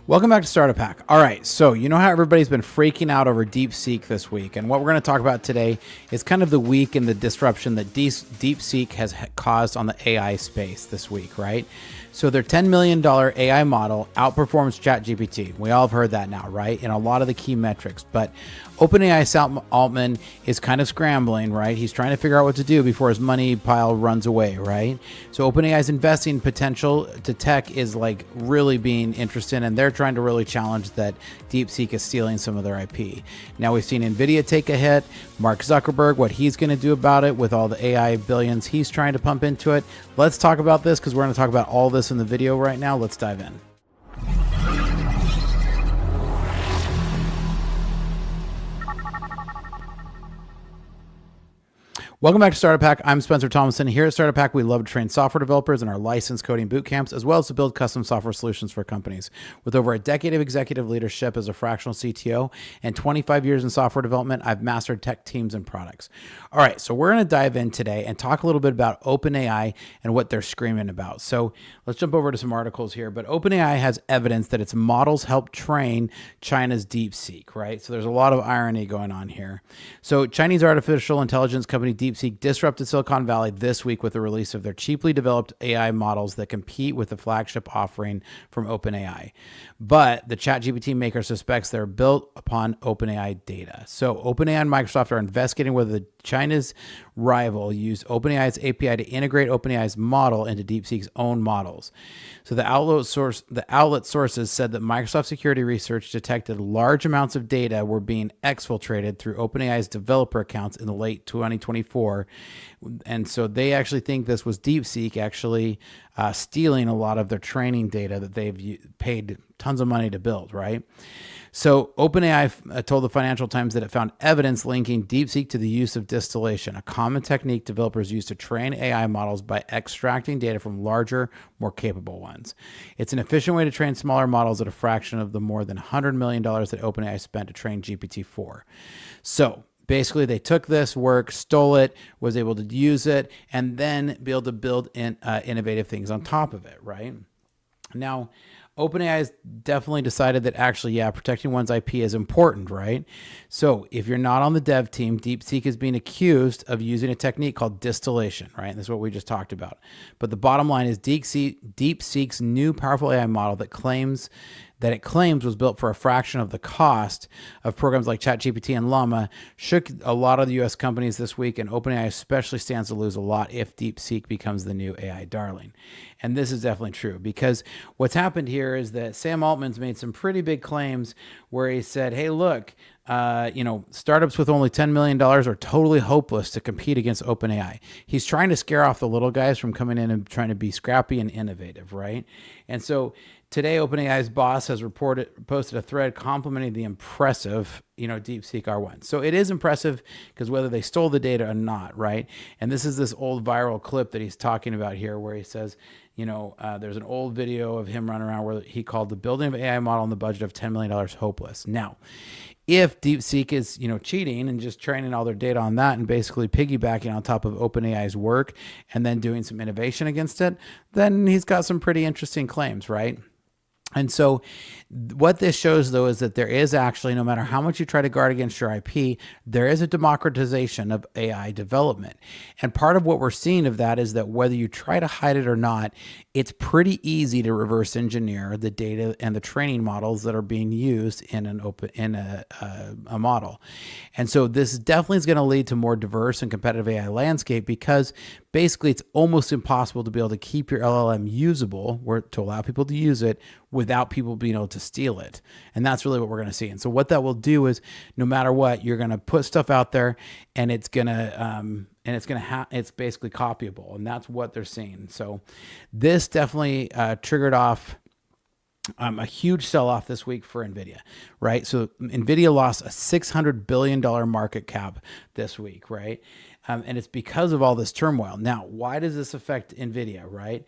Welcome back to Startup Hack. All right, so you know how everybody's been freaking out over DeepSeek this week, and what we're going to talk about today is kind of the week and the disruption that DeepSeek has caused on the AI space this week, right? So their $10 million AI model outperforms ChatGPT. We all have heard that now, right? In a lot of the key metrics, but OpenAI's Altman is kind of scrambling, right? He's trying to figure out what to do before his money pile runs away, right? So OpenAI's investing potential to tech is like really being interested, and they're trying to really challenge that DeepSeek is stealing some of their IP. Now we've seen Nvidia take a hit. Mark Zuckerberg, what he's going to do about it with all the AI billions he's trying to pump into it. Let's talk about this because we're going to talk about all this in the video right now. Let's dive in. Welcome back to Startup Hack. I'm Spencer Thomason. Here at Startup Hack, we love to train software developers in our licensed coding boot camps, as well as to build custom software solutions for companies. With over a decade of executive leadership as a fractional CTO and 25 years in software development, I've mastered tech teams and products. All right, so we're going to dive in today and talk a little bit about OpenAI and what they're screaming about. So let's jump over to some articles here. But OpenAI has evidence that its models help train China's DeepSeek, right? So there's a lot of irony going on here. So Chinese artificial intelligence company DeepSeek disrupted Silicon Valley this week with the release of their cheaply developed AI models that compete with the flagship offering from OpenAI. But the ChatGPT maker suspects they're built upon OpenAI data. So OpenAI and Microsoft are investigating whether China's rival used OpenAI's API to integrate OpenAI's model into DeepSeek's own models. So the outlet sources said that Microsoft security research detected large amounts of data were being exfiltrated through OpenAI's developer accounts in the late 2024. And so they actually think this was DeepSeek actually stealing a lot of their training data that they've paid tons of money to build, right? So OpenAI told the Financial Times that it found evidence linking DeepSeek to the use of distillation, a common technique developers use to train AI models by extracting data from larger, more capable ones. It's an efficient way to train smaller models at a fraction of the more than $100 million that OpenAI spent to train GPT-4. So basically, they took this work, stole it, was able to use it, and then be able to build innovative things on top of it, right? Now, OpenAI has definitely decided that actually, protecting one's IP is important, right? So if you're not on the dev team, DeepSeek is being accused of using a technique called distillation, right? And this is what we just talked about. But the bottom line is DeepSeek's new powerful AI model that it claims was built for a fraction of the cost of programs like ChatGPT and Llama shook a lot of the U.S. companies this week, and OpenAI especially stands to lose a lot if DeepSeek becomes the new AI darling. And this is definitely true because what's happened here is that Sam Altman's made some pretty big claims where he said, hey, look, startups with only $10 million are totally hopeless to compete against OpenAI. He's trying to scare off the little guys from coming in and trying to be scrappy and innovative, right? And so today, OpenAI's boss has posted a thread complimenting the impressive, DeepSeek R1. So it is impressive because whether they stole the data or not, right? And this is this old viral clip that he's talking about here where he says, there's an old video of him running around where he called the building of AI model on the budget of $10 million hopeless. Now, if DeepSeek is, cheating and just training all their data on that and basically piggybacking on top of OpenAI's work and then doing some innovation against it, then he's got some pretty interesting claims, right? And so what this shows, though, is that there is actually, no matter how much you try to guard against your IP, there is a democratization of AI development. And part of what we're seeing of that is that whether you try to hide it or not, it's pretty easy to reverse engineer the data and the training models that are being used in a model. And so this definitely is going to lead to more diverse and competitive AI landscape because basically it's almost impossible to be able to keep your LLM usable or to allow people to use it without people being able to steal it. And that's really what we're going to see. And so what that will do is no matter what, you're going to put stuff out there and it's going to, it's basically copyable. And that's what they're seeing. So this definitely triggered off a huge sell-off this week for Nvidia, right? So Nvidia lost a $600 billion market cap this week, right? And it's because of all this turmoil. Now, why does this affect Nvidia, right?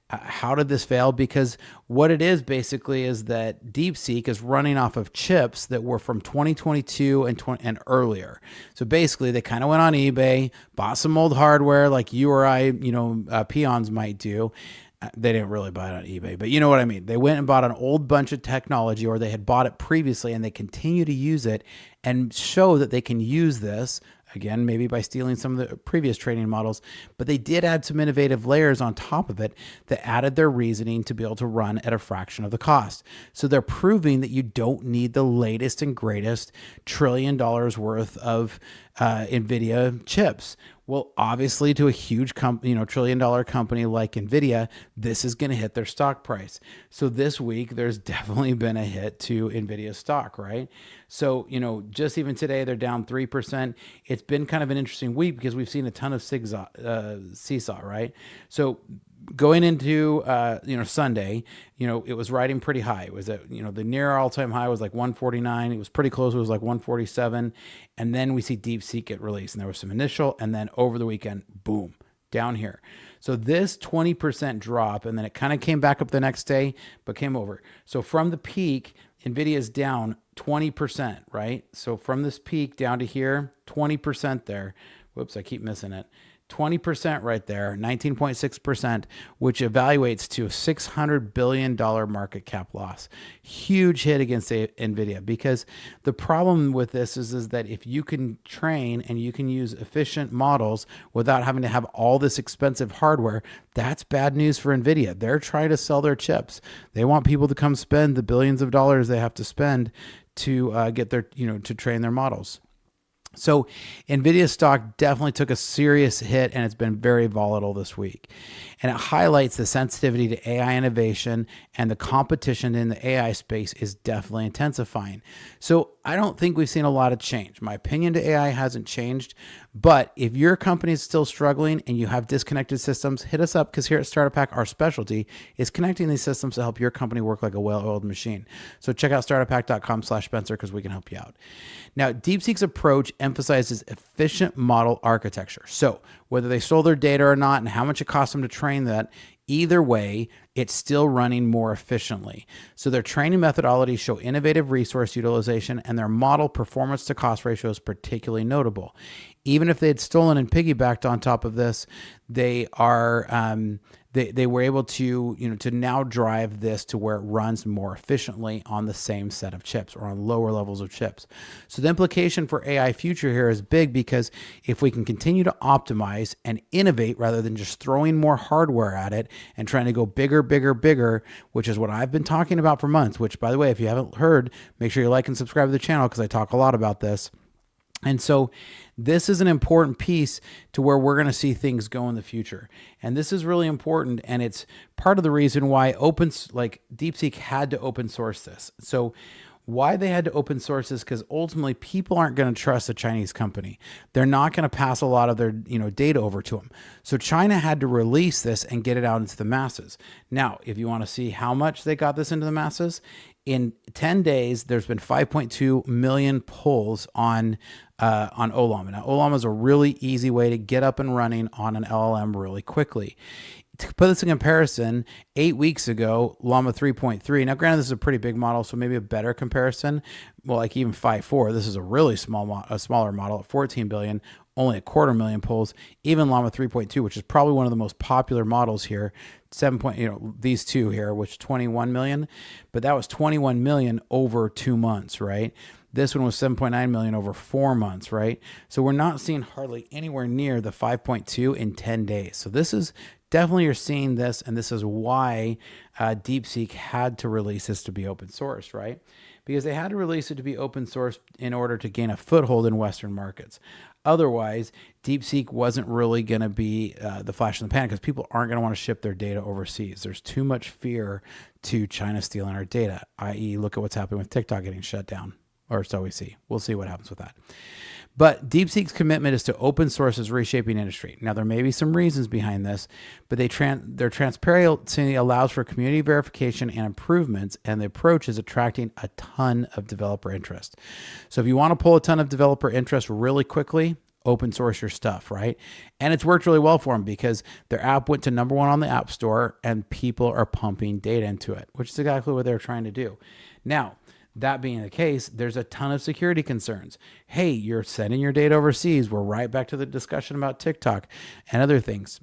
How did this fail? Because what it is basically is that DeepSeek is running off of chips that were from 2022 and earlier. So basically, they kind of went on eBay, bought some old hardware like you or I, peons might do, They didn't really buy it on eBay, but you know what I mean. They went and bought an old bunch of technology, or they had bought it previously, and they continue to use it and show that they can use this, again, maybe by stealing some of the previous training models, but they did add some innovative layers on top of it that added their reasoning to be able to run at a fraction of the cost. So they're proving that you don't need the latest and greatest $1 trillion worth of Nvidia chips. Well, obviously, to a huge $1 trillion company like Nvidia, this is going to hit their stock price. So this week, there's definitely been a hit to Nvidia's stock, right? So, just even today, they're down 3%. It's been kind of an interesting week because we've seen a ton of seesaw, right? So going into Sunday, it was riding pretty high. It was at the near all-time high was like 149. It was pretty close. It was like 147, and then we see DeepSeek get released, and there was some initial, and then over the weekend, boom, down here. So this 20% drop, and then it kind of came back up the next day, but came over. So from the peak, Nvidia is down 20%, right? So from this peak down to here, 20% there. Whoops, I keep missing it. 20% right there, 19.6%, which evaluates to a $600 billion market cap loss. Huge hit against Nvidia, because the problem with this is that if you can train and you can use efficient models without having to have all this expensive hardware, that's bad news for Nvidia. They're trying to sell their chips. They want people to come spend the billions of dollars they have to spend to get their, to train their models. So Nvidia stock definitely took a serious hit, and it's been very volatile this week. And it highlights the sensitivity to AI innovation, and the competition in the AI space is definitely intensifying. So I don't think we've seen a lot of change. My opinion to AI hasn't changed, but if your company is still struggling and you have disconnected systems, hit us up, because here at Startup Hack, our specialty is connecting these systems to help your company work like a well-oiled machine. So check out startuphack.com/Spencer, because we can help you out. Now, DeepSeek's approach emphasizes efficient model architecture. So whether they stole their data or not, and how much it costs them to train that, either way, it's still running more efficiently. So their training methodologies show innovative resource utilization, and their model performance to cost ratio is particularly notable. Even if they had stolen and piggybacked on top of this, they were able to to now drive this to where it runs more efficiently on the same set of chips, or on lower levels of chips. So the implication for AI future here is big, because if we can continue to optimize and innovate rather than just throwing more hardware at it and trying to go bigger, which is what I've been talking about for months, which, by the way, if you haven't heard, make sure you like and subscribe to the channel, because I talk a lot about this. And so this is an important piece to where we're going to see things go in the future. And this is really important, and it's part of the reason why DeepSeek had to open source this. So why they had to open source this, because ultimately people aren't going to trust a Chinese company. They're not going to pass a lot of their data over to them. So China had to release this and get it out into the masses. Now, if you want to see how much they got this into the masses, in 10 days, there's been 5.2 million pulls on Ollama. Now, Ollama is a really easy way to get up and running on an LLM really quickly. To put this in comparison, 8 weeks ago, Llama 3.3, now granted this is a pretty big model, so maybe a better comparison, well, like even 5.4, this is a really smaller model at 14 billion, only 250,000 pulls. Even Llama 3.2, which is probably one of the most popular models here, these two here, which 21 million, but that was 21 million over 2 months, right? This one was 7.9 million over 4 months, right? So we're not seeing hardly anywhere near the 5.2 in 10 days. So this is definitely, you're seeing this, and this is why DeepSeek had to release this to be open source, right? Because they had to release it to be open source in order to gain a foothold in Western markets. Otherwise, DeepSeek wasn't really going to be the flash in the pan, because people aren't going to want to ship their data overseas. There's too much fear to China stealing our data, i.e. look at what's happening with TikTok getting shut down, or so we see. We'll see what happens with that. But DeepSeek's commitment is to open source is reshaping industry. Now, there may be some reasons behind this, but their transparency allows for community verification and improvements, and the approach is attracting a ton of developer interest. So if you want to pull a ton of developer interest really quickly, open source your stuff, right? And it's worked really well for them, because their app went to #1 on the App Store, and people are pumping data into it, which is exactly what they're trying to do. Now, that being the case, there's a ton of security concerns. Hey, you're sending your data overseas. We're right back to the discussion about TikTok and other things.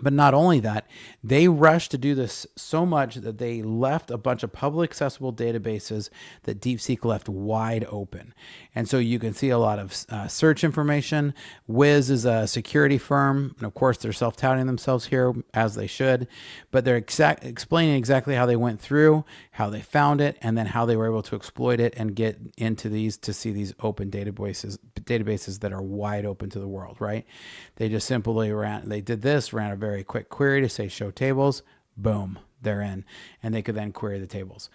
But not only that, they rushed to do this so much that they left a bunch of public accessible databases that DeepSeek left wide open. And so you can see a lot of search information. Wiz is a security firm. And of course, they're self-touting themselves here, as they should. But they're explaining exactly how they went through, how they found it, and then how they were able to exploit it and get into these to see these open databases that are wide open to the world, right? They just simply ran a very quick query to say show tables, boom, they're in, and they could then query the tables.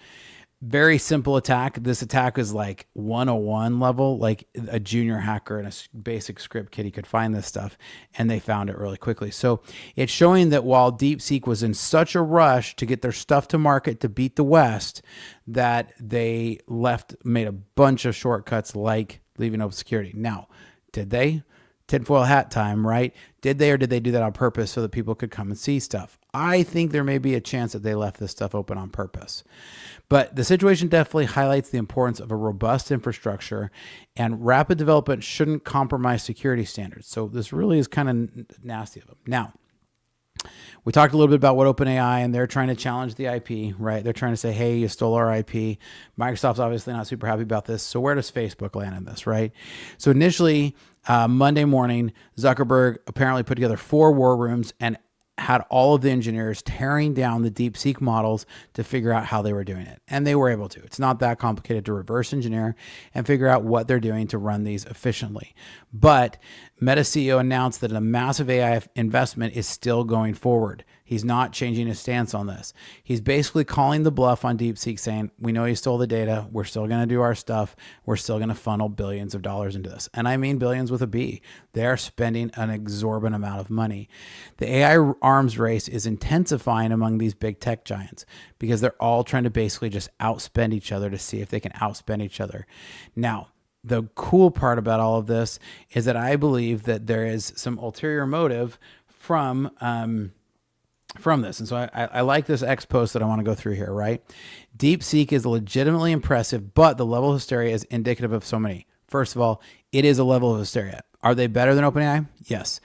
Very simple attack. This attack is like 101 level, like a junior hacker in a basic script kiddie could find this stuff, and they found it really quickly. So it's showing that while DeepSeek was in such a rush to get their stuff to market to beat the West, that they made a bunch of shortcuts like leaving open security. Now, did they? Tinfoil hat time, right? Did they, or did they do that on purpose so that people could come and see stuff? I think there may be a chance that they left this stuff open on purpose. But the situation definitely highlights the importance of a robust infrastructure, and rapid development shouldn't compromise security standards. So this really is kind of nasty of them. Now, we talked a little bit about what OpenAI, and they're trying to challenge the IP, right? They're trying to say, hey, you stole our IP. Microsoft's obviously not super happy about this. So where does Facebook land in this, right? So initially, Monday morning, Zuckerberg apparently put together 4 war rooms and had all of the engineers tearing down the DeepSeek models to figure out how they were doing it. And they were able to. It's not that complicated to reverse engineer and figure out what they're doing to run these efficiently. But Meta CEO announced that a massive AI investment is still going forward. He's not changing his stance on this. He's basically calling the bluff on DeepSeek, saying, we know you stole the data. We're still going to do our stuff. We're still going to funnel billions of dollars into this. And I mean billions with a B. They are spending an exorbitant amount of money. The AI arms race is intensifying among these big tech giants because they're all trying to basically just outspend each other to see if they can outspend each other. Now, the cool part about all of this is that I believe that there is some ulterior motive from this. And so I like this X post that I want to go through here, right? DeepSeek is legitimately impressive, but the level of hysteria is indicative of so many. First of all, it is a level of hysteria. Are they better than OpenAI? Yes.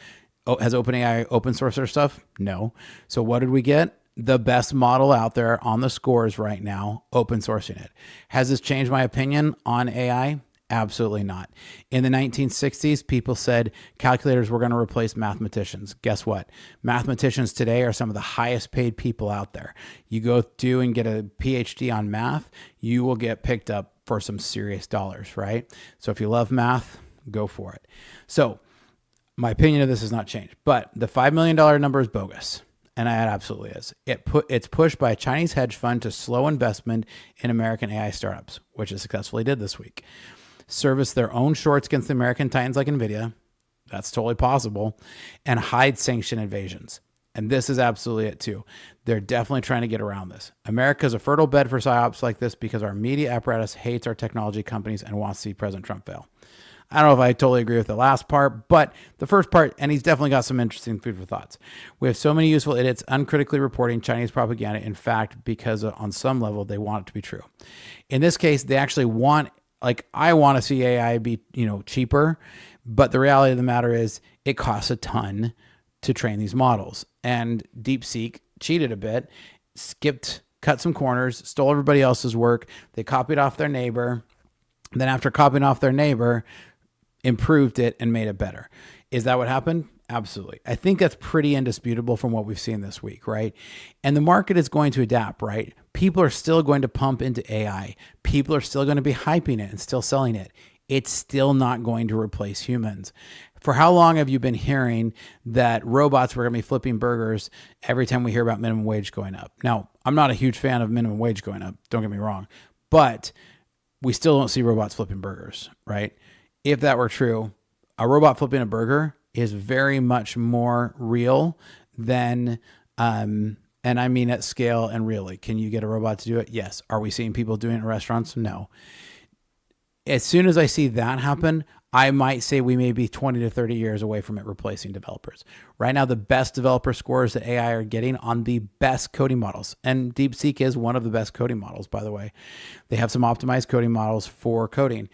Has OpenAI open sourced their stuff? No. So what did we get? The best model out there on the scores right now, open sourcing it. Has this changed my opinion on AI? Absolutely not. In the 1960s, people said calculators were going to replace mathematicians. Guess what? Mathematicians today are some of the highest paid people out there. You go do and get a PhD on math, you will get picked up for some serious dollars, right? So if you love math, go for it. So my opinion of this has not changed, but the $5 million number is bogus. And it absolutely is. It's pushed by a Chinese hedge fund to slow investment in American AI startups, which it successfully did this week. Service their own shorts against the American titans like Nvidia. That's totally possible. And hide sanction evasions. And this is absolutely it too. They're definitely trying to get around this. America is a fertile bed for psyops like this because our media apparatus hates our technology companies and wants to see President Trump fail. I don't know if I totally agree with the last part, but the first part, and he's definitely got some interesting food for thoughts. We have so many useful idiots uncritically reporting Chinese propaganda, in fact, because on some level, they want it to be true. In this case, they actually want, like, I want to see AI be, cheaper, but the reality of the matter is it costs a ton to train these models. And DeepSeek cheated a bit, cut some corners, stole everybody else's work. They copied off their neighbor. Then after copying off their neighbor, improved it and made it better. Is that what happened? Absolutely. I think that's pretty indisputable from what we've seen this week, right? And the market is going to adapt, right? People are still going to pump into AI. People are still going to be hyping it and still selling it. It's still not going to replace humans. For how long have you been hearing that robots were going to be flipping burgers every time we hear about minimum wage going up? Now, I'm not a huge fan of minimum wage going up. Don't get me wrong. But we still don't see robots flipping burgers, right? If that were true, a robot flipping a burger is very much more real than, and I mean at scale and really. Can you get a robot to do it? Yes. Are we seeing people doing it in restaurants? No. As soon as I see that happen, I might say we may be 20 to 30 years away from it replacing developers. Right now, the best developer scores that AI are getting on the best coding models, and DeepSeek is one of the best coding models, by the way. They have some optimized coding models for coding,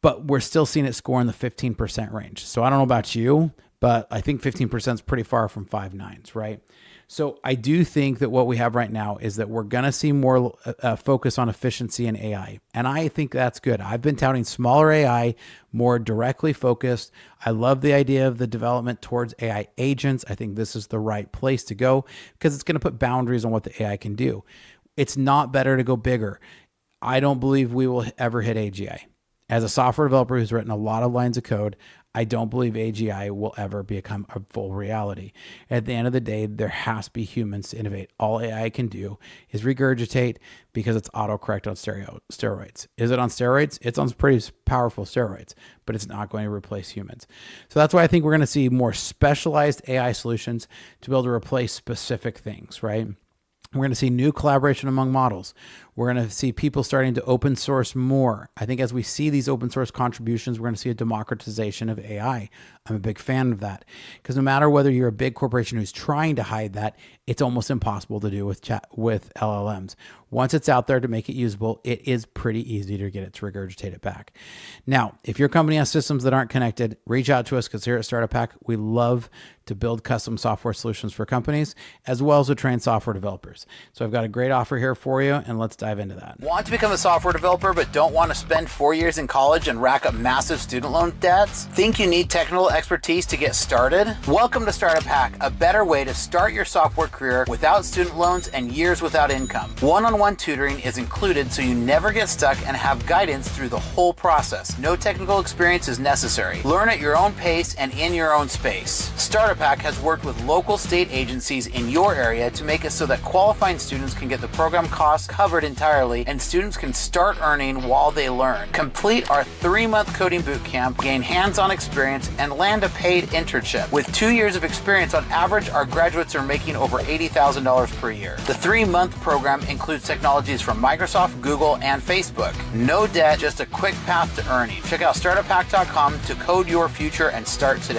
but we're still seeing it score in the 15% range. So I don't know about you, but I think 15% is pretty far from 5 nines, right? So I do think that what we have right now is that we're going to see more focus on efficiency in AI. And I think that's good. I've been touting smaller AI, more directly focused. I love the idea of the development towards AI agents. I think this is the right place to go because it's going to put boundaries on what the AI can do. It's not better to go bigger. I don't believe we will ever hit AGI. As a software developer who's written a lot of lines of code, I don't believe AGI will ever become a full reality. At the end of the day, there has to be humans to innovate. All AI can do is regurgitate because it's autocorrect on steroids. Is it on steroids? It's on pretty powerful steroids, but it's not going to replace humans. So that's why I think we're going to see more specialized AI solutions to be able to replace specific things, right? We're going to see new collaboration among models. We're going to see people starting to open source more. I think as we see these open source contributions, we're going to see a democratization of AI. I'm a big fan of that because no matter whether you're a big corporation who's trying to hide that, it's almost impossible to do with LLMs. Once it's out there to make it usable, it is pretty easy to get it to regurgitate it back. Now, if your company has systems that aren't connected, reach out to us because here at Startup Hack, we love to build custom software solutions for companies as well as to train software developers. So I've got a great offer here for you, and let's dive into that. Want to become a software developer but don't want to spend 4 years in college and rack up massive student loan debts? Think you need technical expertise to get started? Welcome to Startup Hack, a better way to start your software career without student loans and years without income. One-on-one tutoring is included so you never get stuck and have guidance through the whole process. No technical experience is necessary. Learn at your own pace and in your own space. Startup Hack has worked with local state agencies in your area to make it so that qualifying students can get the program costs covered entirely and students can start earning while they learn. Complete our 3-month coding bootcamp, gain hands-on experience, and land a paid internship. With 2 years of experience, on average, our graduates are making over $80,000 per year. The 3-month program includes technologies from Microsoft, Google, and Facebook. No debt, just a quick path to earning. Check out startuphack.com to code your future and start today.